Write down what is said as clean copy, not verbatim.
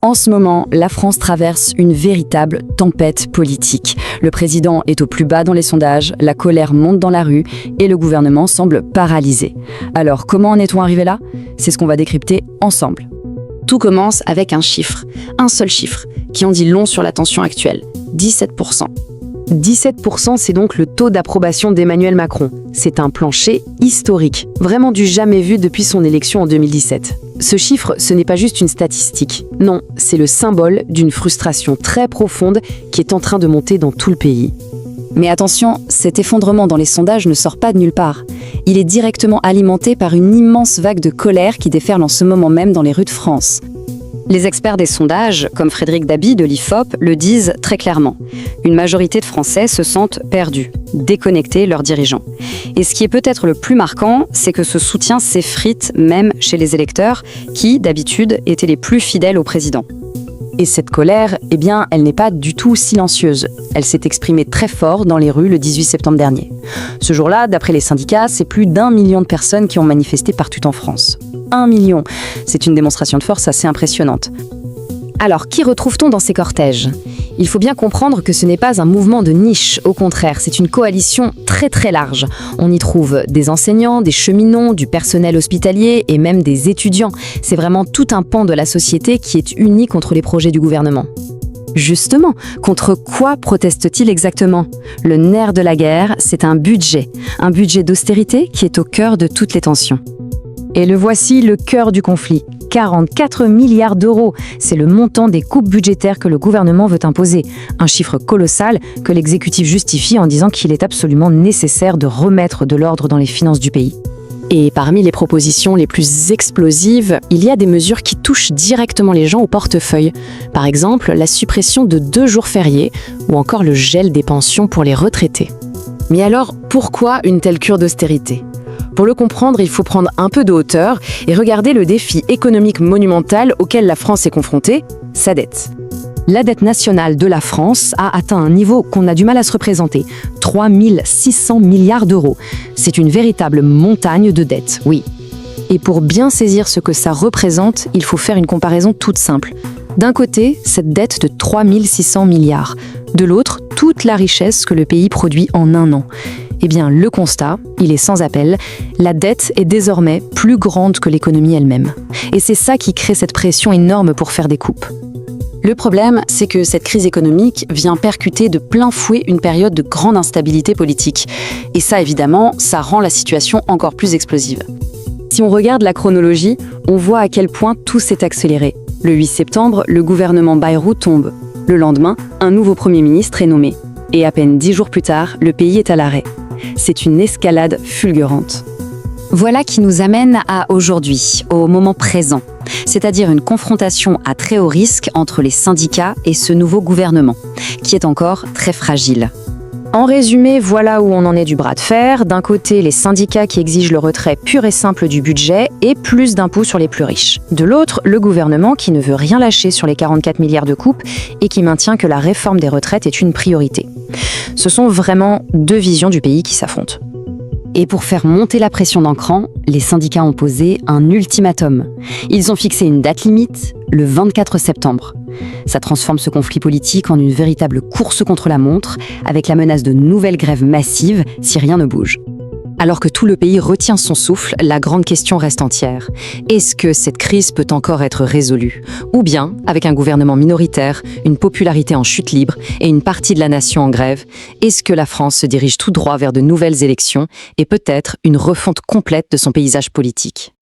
En ce moment, la France traverse une véritable tempête politique. Le président est au plus bas dans les sondages, la colère monte dans la rue et le gouvernement semble paralysé. Alors, comment en est-on arrivé là? C'est ce qu'on va décrypter ensemble. Tout commence avec un chiffre, un seul chiffre, qui en dit long sur la tension actuelle, 17%. 17%, c'est donc le taux d'approbation d'Emmanuel Macron. C'est un plancher historique, vraiment du jamais vu depuis son élection en 2017. Ce chiffre, ce n'est pas juste une statistique. Non, c'est le symbole d'une frustration très profonde qui est en train de monter dans tout le pays. Mais attention, cet effondrement dans les sondages ne sort pas de nulle part. Il est directement alimenté par une immense vague de colère qui déferle en ce moment même dans les rues de France. Les experts des sondages, comme Frédéric Dabi de l'IFOP, le disent très clairement. Une majorité de Français se sentent perdus, déconnectés de leurs dirigeants. Et ce qui est peut-être le plus marquant, c'est que ce soutien s'effrite même chez les électeurs qui, d'habitude, étaient les plus fidèles au président. Et cette colère, elle n'est pas du tout silencieuse. Elle s'est exprimée très fort dans les rues le 18 septembre dernier. Ce jour-là, d'après les syndicats, c'est plus d'1 million de personnes qui ont manifesté partout en France. 1 million. C'est une démonstration de force assez impressionnante. Alors, qui retrouve-t-on dans ces cortèges? Il faut bien comprendre que ce n'est pas un mouvement de niche, au contraire, c'est une coalition très très large. On y trouve des enseignants, des cheminots, du personnel hospitalier et même des étudiants. C'est vraiment tout un pan de la société qui est uni contre les projets du gouvernement. Justement, contre quoi proteste-t-il exactement? Le nerf de la guerre, c'est un budget d'austérité qui est au cœur de toutes les tensions. Et le voici, le cœur du conflit. 44 milliards d'euros, c'est le montant des coupes budgétaires que le gouvernement veut imposer. Un chiffre colossal que l'exécutif justifie en disant qu'il est absolument nécessaire de remettre de l'ordre dans les finances du pays. Et parmi les propositions les plus explosives, il y a des mesures qui touchent directement les gens au portefeuille. Par exemple, la suppression de 2 jours fériés ou encore le gel des pensions pour les retraités. Mais alors, pourquoi une telle cure d'austérité ? Pour le comprendre, il faut prendre un peu de hauteur et regarder le défi économique monumental auquel la France est confrontée, sa dette. La dette nationale de la France a atteint un niveau qu'on a du mal à se représenter, 3 600 milliards d'euros. C'est une véritable montagne de dettes, oui. Et pour bien saisir ce que ça représente, il faut faire une comparaison toute simple. D'un côté, cette dette de 3 600 milliards. De l'autre, toute la richesse que le pays produit en un an. Eh bien, le constat, il est sans appel, la dette est désormais plus grande que l'économie elle-même. Et c'est ça qui crée cette pression énorme pour faire des coupes. Le problème, c'est que cette crise économique vient percuter de plein fouet une période de grande instabilité politique. Et ça, évidemment, ça rend la situation encore plus explosive. Si on regarde la chronologie, on voit à quel point tout s'est accéléré. Le 8 septembre, le gouvernement Bayrou tombe. Le lendemain, un nouveau Premier ministre est nommé. Et à peine 10 jours plus tard, le pays est à l'arrêt. C'est une escalade fulgurante. Voilà qui nous amène à aujourd'hui, au moment présent, c'est-à-dire une confrontation à très haut risque entre les syndicats et ce nouveau gouvernement, qui est encore très fragile. En résumé, voilà où on en est du bras de fer. D'un côté, les syndicats qui exigent le retrait pur et simple du budget et plus d'impôts sur les plus riches. De l'autre, le gouvernement qui ne veut rien lâcher sur les 44 milliards de coupes et qui maintient que la réforme des retraites est une priorité. Ce sont vraiment deux visions du pays qui s'affrontent. Et pour faire monter la pression d'un cran, les syndicats ont posé un ultimatum. Ils ont fixé une date limite, le 24 septembre. Ça transforme ce conflit politique en une véritable course contre la montre, avec la menace de nouvelles grèves massives si rien ne bouge. Alors que tout le pays retient son souffle, la grande question reste entière. Est-ce que cette crise peut encore être résolue? Ou bien, avec un gouvernement minoritaire, une popularité en chute libre et une partie de la nation en grève, est-ce que la France se dirige tout droit vers de nouvelles élections et peut-être une refonte complète de son paysage politique?